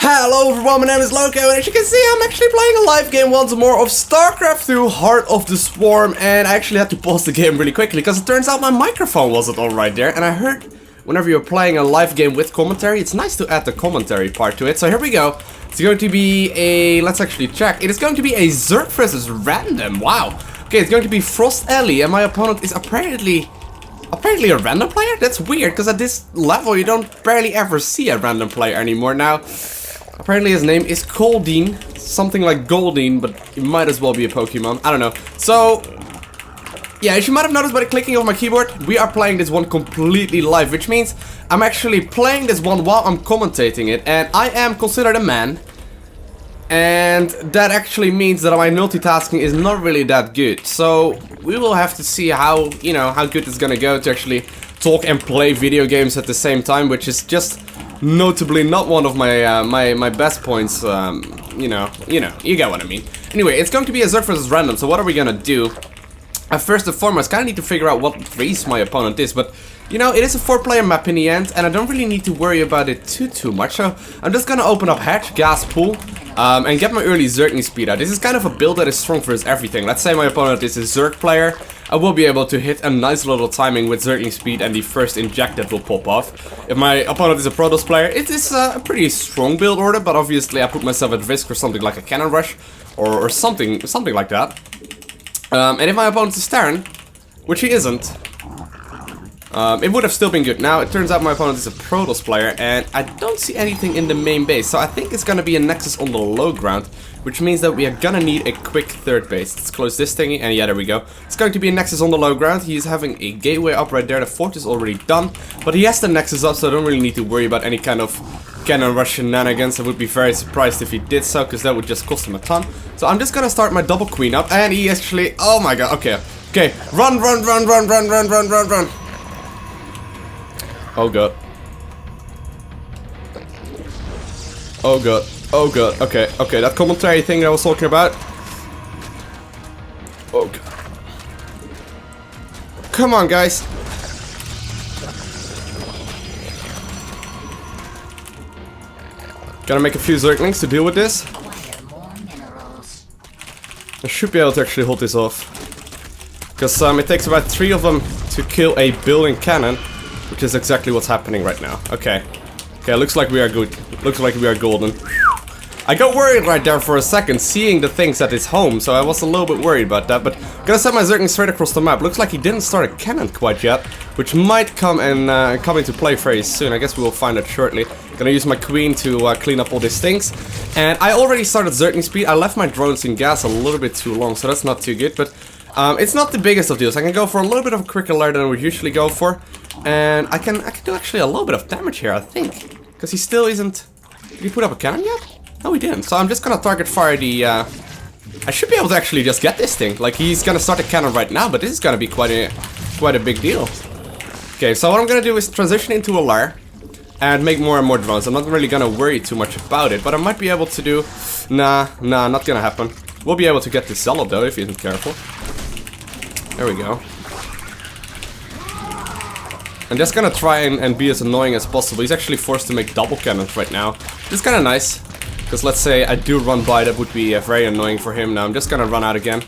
Hello everyone, my name is Lowko, and as you can see, I'm actually playing a live game once more of StarCraft II Heart of the Swarm, and I actually had to pause the game really quickly, because it turns out my microphone wasn't all right there, and I heard whenever you're playing a live game with commentary, it's nice to add the commentary part to it, so here we go. It's going to be a, let's actually check, it is going to be a Zerg versus random, wow. Okay, it's going to be Frost Ellie, and my opponent is apparently a random player? That's weird, because at this level you don't barely ever see a random player anymore. Now, apparently his name is Coldine, something like Goldine, but it might as well be a Pokemon, I don't know. So, yeah, as you might have noticed by the clicking of my keyboard, we are playing this one completely live, which means I'm actually playing this one while I'm commentating it, and I am considered a man. And that actually means that my multitasking is not really that good. So we will have to see how, you know, how good it's gonna go to actually talk and play video games at the same time, which is just notably not one of my my best points. You get what I mean. Anyway, it's going to be a Zerg versus random. So what are we gonna do? First and foremost, kind of need to figure out what race my opponent is, but you know, it is a 4-player map in the end, and I don't really need to worry about it too much. So I'm just gonna open up hatch, gas pool, and get my early Zerging speed out. This is kind of a build that is strong for everything. Let's say my opponent is a Zerg player, I will be able to hit a nice little timing with Zerging speed, and the first inject that will pop off. If my opponent is a Protoss player, it is a pretty strong build order, but obviously I put myself at risk for something like a cannon rush or something like that. And if my opponent is Terran, which he isn't, it would have still been good. Now, it turns out my opponent is a Protoss player, and I don't see anything in the main base, so I think it's gonna be a Nexus on the low ground, which means that we are gonna need a quick third base. Let's close this thingy, and yeah, there we go. It's going to be a Nexus on the low ground. He's having a gateway up right there. The fort is already done, but he has the Nexus up, so I don't really need to worry about any kind of cannon rush shenanigans. I would be very surprised if he did so, because that would just cost him a ton. So I'm just gonna start my double queen up, and he actually, oh my god, okay, run. Oh god. Oh god. Oh god. Okay, that commentary thing that I was talking about. Oh god. Come on, guys. Gotta make a few Zerglings to deal with this. I should be able to actually hold this off. Because it takes about 3 of them to kill a building cannon. Which is exactly what's happening right now. Okay, looks like we are good. Looks like we are golden. I got worried right there for a second, seeing the things at his home, so I was a little bit worried about that, but I'm gonna send my Zerg straight across the map. Looks like he didn't start a cannon quite yet, which might come into play very soon. I guess we will find out shortly. Gonna use my queen to clean up all these things. And I already started Zerging speed. I left my drones in gas a little bit too long, so that's not too good, but it's not the biggest of deals. I can go for a little bit of a quicker alert than I would usually go for. And I can do actually a little bit of damage here, I think. Because he still isn't... Did he put up a cannon yet? No, he didn't. So I'm just gonna target fire the... I should be able to actually just get this thing. Like, he's gonna start a cannon right now, but this is gonna be quite a big deal. Okay, so what I'm gonna do is transition into a lair. And make more and more drones. I'm not really gonna worry too much about it, but I might be able to do... Nah, not gonna happen. We'll be able to get this Zealot though, if he isn't careful. There we go. I'm just gonna try and be as annoying as possible. He's actually forced to make double cannons right now. This is kinda nice. Because let's say I do run by, that would be very annoying for him. Now I'm just gonna run out again.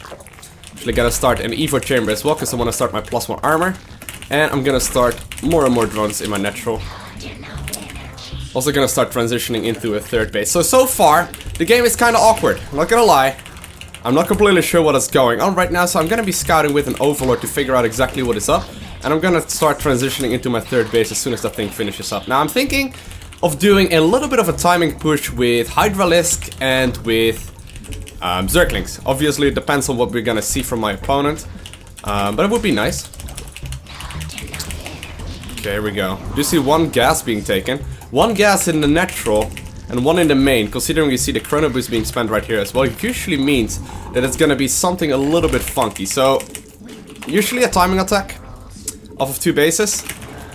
Actually gonna start an Evo chamber as well, because I wanna start my +1 armor. And I'm gonna start more and more drones in my natural. Also gonna start transitioning into a third base. So far, the game is kinda awkward. I'm not gonna lie. I'm not completely sure what is going on right now, so I'm gonna be scouting with an overlord to figure out exactly what is up. And I'm gonna start transitioning into my third base as soon as that thing finishes up. Now I'm thinking of doing a little bit of a timing push with Hydralisk and with Zerglings. Obviously it depends on what we're gonna see from my opponent. But it would be nice. Okay, here we go. Do you see one gas being taken? One gas in the natural and one in the main, considering you see the chrono boost being spent right here as well. It usually means that it's gonna be something a little bit funky. So, usually a timing attack off of 2 bases.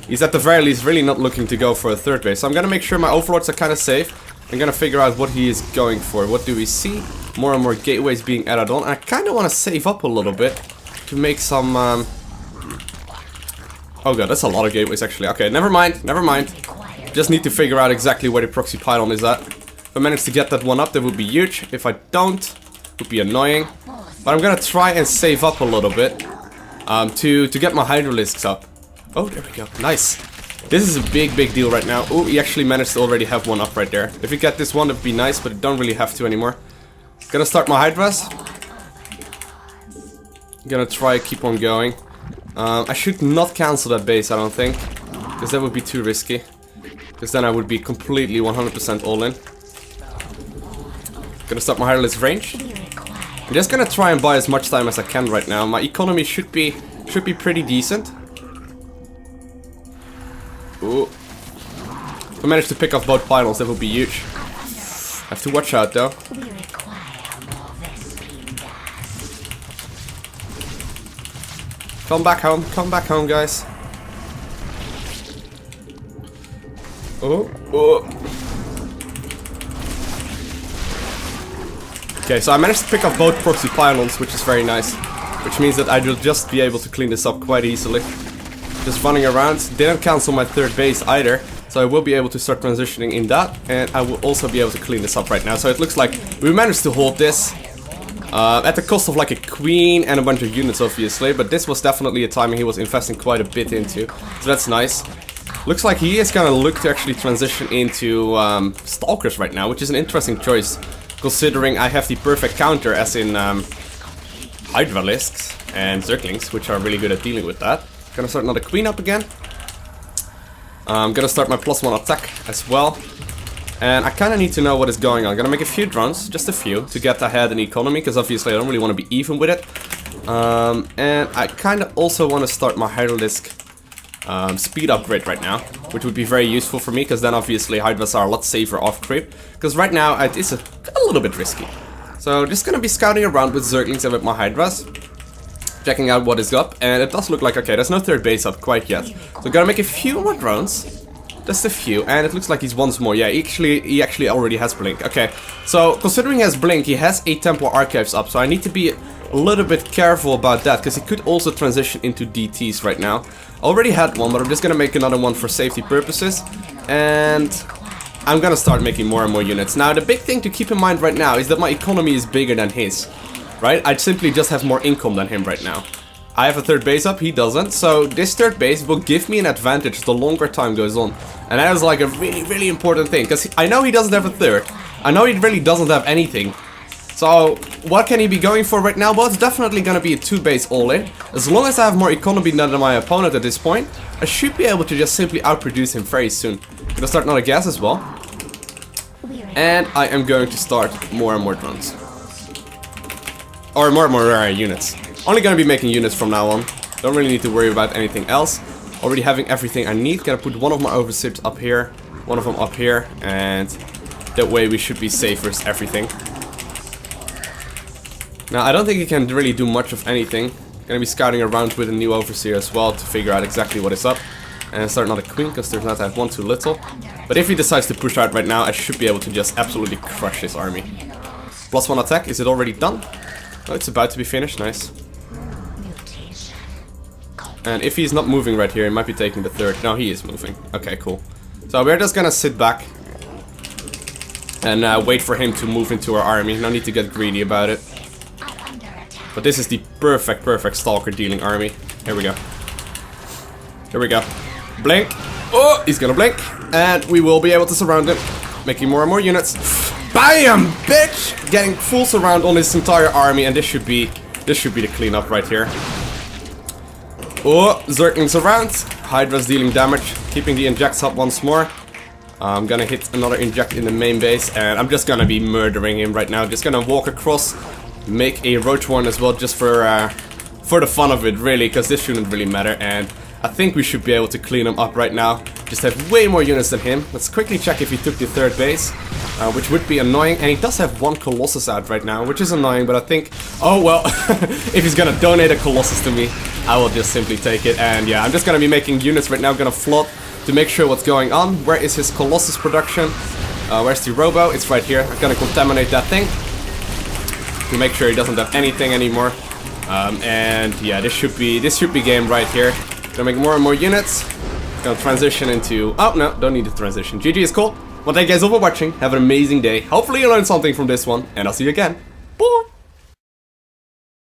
He's at the very least really not looking to go for a third base. So I'm gonna make sure my overlords are kinda safe. I'm gonna figure out what he is going for. What do we see? More and more gateways being added on. I kinda wanna save up a little bit to make some oh god, that's a lot of gateways actually. Okay, never mind. Just need to figure out exactly where the proxy pylon is at. If I manage to get that one up, that would be huge. If I don't, it would be annoying. But I'm gonna try and save up a little bit to get my Hydralisks up. Oh, there we go. Nice. This is a big deal right now. Oh, he actually managed to already have one up right there. If we get this one, that would be nice, but I don't really have to anymore. Gonna start my Hydras. Gonna try keep on going. I should not cancel that base, I don't think, because that would be too risky. Because then I would be completely 100% all in. Gonna start my Hydrolist range. I'm just gonna try and buy as much time as I can right now. My economy should be pretty decent. Ooh. If I manage to pick off both pylons, that would be huge. Have to watch out though. Come back home, guys. Oh, oh. Okay, so I managed to pick up both proxy pylons, which is very nice. Which means that I will just be able to clean this up quite easily. Just running around. Didn't cancel my third base either, so I will be able to start transitioning in that, and I will also be able to clean this up right now. So it looks like we managed to hold this. At the cost of like a queen and a bunch of units, obviously, but this was definitely a timing he was investing quite a bit into, so that's nice. Looks like he is gonna look to actually transition into Stalkers right now, which is an interesting choice, considering I have the perfect counter, as in Hydralisks and Zerglings, which are really good at dealing with that. Gonna start another queen up again. I'm gonna start my +1 attack as well. And I kind of need to know what is going on. I'm gonna make a few drones, just a few, to get ahead in economy, because obviously I don't really want to be even with it. And I kind of also want to start my Hydralisk speed upgrade right now, which would be very useful for me, because then obviously Hydras are a lot safer off creep. Because right now it's a little bit risky. So just gonna be scouting around with Zerglings and with my Hydras, checking out what is up, and it does look like, okay, there's no third base up quite yet. So gotta make a few more drones. Just a few, and it looks like he's once more. Yeah, he actually already has Blink. Okay, so considering he has Blink, he has 8 Templar Archives up, so I need to be a little bit careful about that, because he could also transition into DTs right now. Already had one, but I'm just gonna make another one for safety purposes, and I'm gonna start making more and more units. Now, the big thing to keep in mind right now is that my economy is bigger than his, right? I simply just have more income than him right now. I have a third base up, he doesn't, so this third base will give me an advantage the longer time goes on. And that is like a really important thing, because I know he doesn't have a third. I know he really doesn't have anything. So, what can he be going for right now? Well, it's definitely gonna be a 2-base all-in. As long as I have more economy than my opponent at this point, I should be able to just simply outproduce him very soon. Gonna start another gas as well. And I am going to start more and more drones. Or more and more units. Only gonna be making units from now on. Don't really need to worry about anything else. Already having everything I need. Gonna put one of my overseers up here, one of them up here, and that way we should be safe with everything. Now, I don't think he can really do much of anything. Gonna be scouting around with a new overseer as well to figure out exactly what is up. And start another queen, because there's not that one too little. But if he decides to push out right now, I should be able to just absolutely crush his army. +1 attack, is it already done? Oh, it's about to be finished, nice. And if he's not moving right here, he might be taking the third. No, he is moving. Okay, cool. So we're just gonna sit back and wait for him to move into our army. No need to get greedy about it. But this is the perfect Stalker dealing army. Here we go. Here we go. Blink. Oh, he's gonna blink. And we will be able to surround him. Making more and more units. BAM! Bitch! Getting full surround on his entire army, and this should be the cleanup right here. Oh, Zerglings around. Hydra's dealing damage. Keeping the injects up once more. I'm gonna hit another inject in the main base, and I'm just gonna be murdering him right now. Just gonna walk across, make a roach one as well, just for the fun of it, really, because this shouldn't really matter. And I think we should be able to clean him up right now. Just have way more units than him. Let's quickly check if he took the third base, which would be annoying. And he does have one Colossus out right now, which is annoying, but I think... Oh, well, if he's gonna donate a Colossus to me, I will just simply take it. And yeah, I'm just gonna be making units right now. I'm gonna float to make sure what's going on. Where is his Colossus production? Where's the Robo? It's right here. I'm gonna contaminate that thing to make sure he doesn't have anything anymore. And yeah, this should be game right here. Gonna make more and more units. Gonna transition into... Oh, no, don't need to transition. GG is cool. Well, thank you guys all for watching. Have an amazing day. Hopefully you learned something from this one, and I'll see you again. Bye!